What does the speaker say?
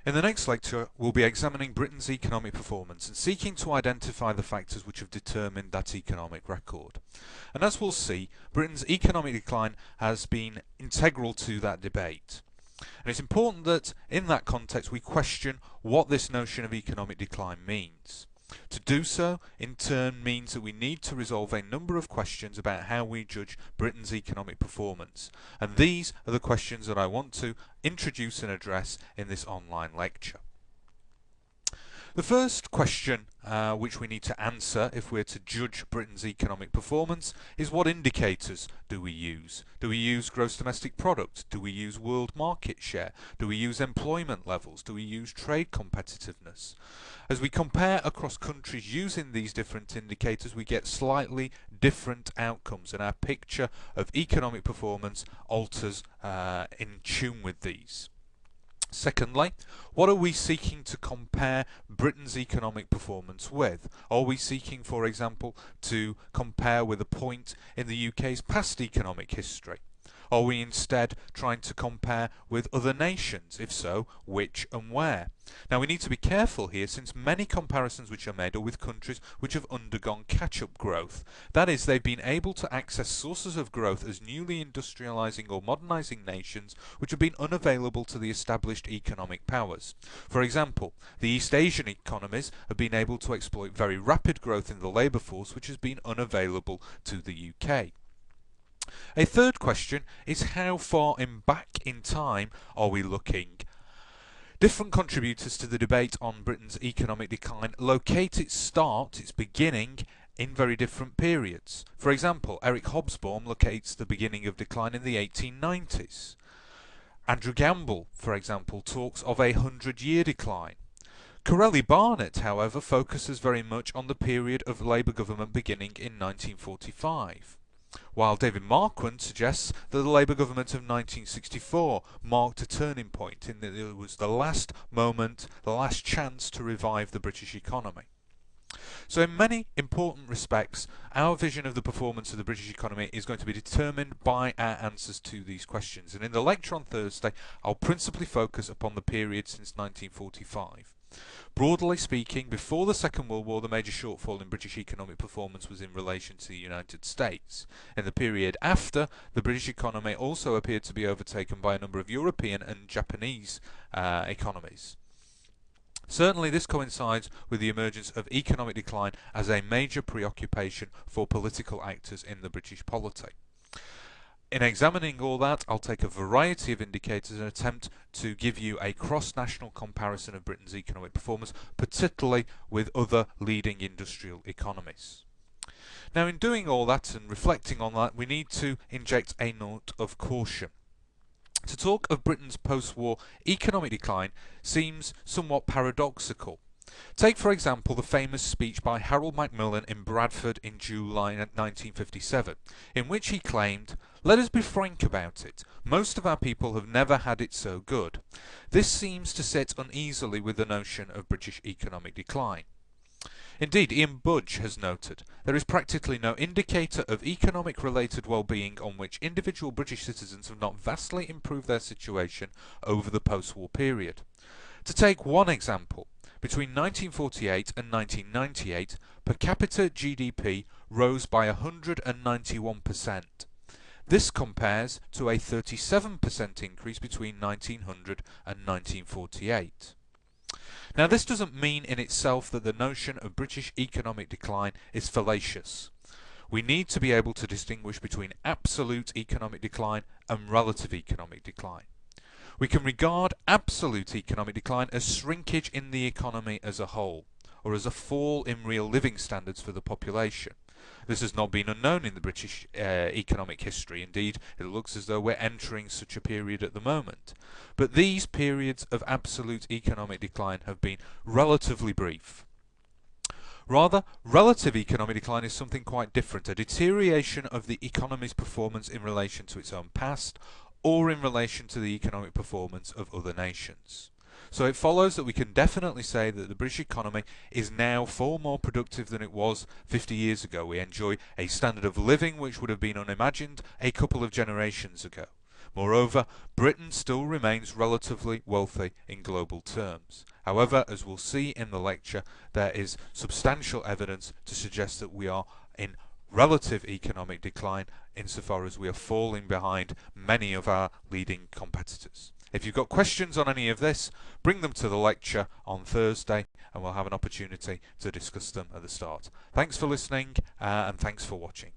In the next lecture, we'll be examining Britain's economic performance and seeking to identify the factors which have determined that economic record. And as we'll see, Britain's economic decline has been integral to that debate. And it's important that in that context we question what this notion of economic decline means. To do so, in turn, means that we need to resolve a number of questions about how we judge Britain's economic performance. And these are the questions that I want to introduce and address in this online lecture. The first question which we need to answer if we're to judge Britain's economic performance is: what indicators do we use? Do we use gross domestic product? Do we use world market share? Do we use employment levels? Do we use trade competitiveness? As we compare across countries using these different indicators, we get slightly different outcomes, and our picture of economic performance alters in tune with these. Secondly, what are we seeking to compare Britain's economic performance with? Are we seeking, for example, to compare with a point in the UK's past economic history? Are we instead trying to compare with other nations? If so, which and where? Now we need to be careful here, since many comparisons which are made are with countries which have undergone catch-up growth. That is, they've been able to access sources of growth as newly industrialising or modernising nations which have been unavailable to the established economic powers. For example, the East Asian economies have been able to exploit very rapid growth in the labour force which has been unavailable to the UK. A third question is: how far back in time are we looking? Different contributors to the debate on Britain's economic decline locate its beginning in very different periods. For example, Eric Hobsbawm locates the beginning of decline in the 1890s. Andrew Gamble, for example, talks of a 100-year decline. Corelli-Barnett, however, focuses very much on the period of Labour government beginning in 1945. While David Marquand suggests that the Labour government of 1964 marked a turning point, in that it was the last moment, the last chance to revive the British economy. So in many important respects, our vision of the performance of the British economy is going to be determined by our answers to these questions. And in the lecture on Thursday, I'll principally focus upon the period since 1945. Broadly speaking, before the Second World War, the major shortfall in British economic performance was in relation to the United States. In the period after, the British economy also appeared to be overtaken by a number of European and Japanese economies. Certainly this coincides with the emergence of economic decline as a major preoccupation for political actors in the British polity. In examining all that, I'll take a variety of indicators and attempt to give you a cross-national comparison of Britain's economic performance, particularly with other leading industrial economies. Now, in doing all that and reflecting on that, we need to inject a note of caution. To talk of Britain's post-war economic decline seems somewhat paradoxical. Take, for example, the famous speech by Harold Macmillan in Bradford in July 1957, in which he claimed, "Let us be frank about it. Most of our people have never had it so good." This seems to sit uneasily with the notion of British economic decline. Indeed, Ian Budge has noted, there is practically no indicator of economic-related well-being on which individual British citizens have not vastly improved their situation over the post-war period. To take one example, between 1948 and 1998, per capita GDP rose by 191%. This compares to a 37% increase between 1900 and 1948. Now, this doesn't mean in itself that the notion of British economic decline is fallacious. We need to be able to distinguish between absolute economic decline and relative economic decline. We can regard absolute economic decline as shrinkage in the economy as a whole, or as a fall in real living standards for the population. This has not been unknown in the British economic history. Indeed, it looks as though we're entering such a period at the moment. But these periods of absolute economic decline have been relatively brief. Rather, relative economic decline is something quite different, a deterioration of the economy's performance in relation to its own past, or in relation to the economic performance of other nations. So it follows that we can definitely say that the British economy is now far more productive than it was 50 years ago. We enjoy a standard of living which would have been unimagined a couple of generations ago. Moreover, Britain still remains relatively wealthy in global terms. However, as we'll see in the lecture, there is substantial evidence to suggest that we are in relative economic decline insofar as we are falling behind many of our leading competitors. If you've got questions on any of this, bring them to the lecture on Thursday and we'll have an opportunity to discuss them at the start. Thanks for listening and thanks for watching.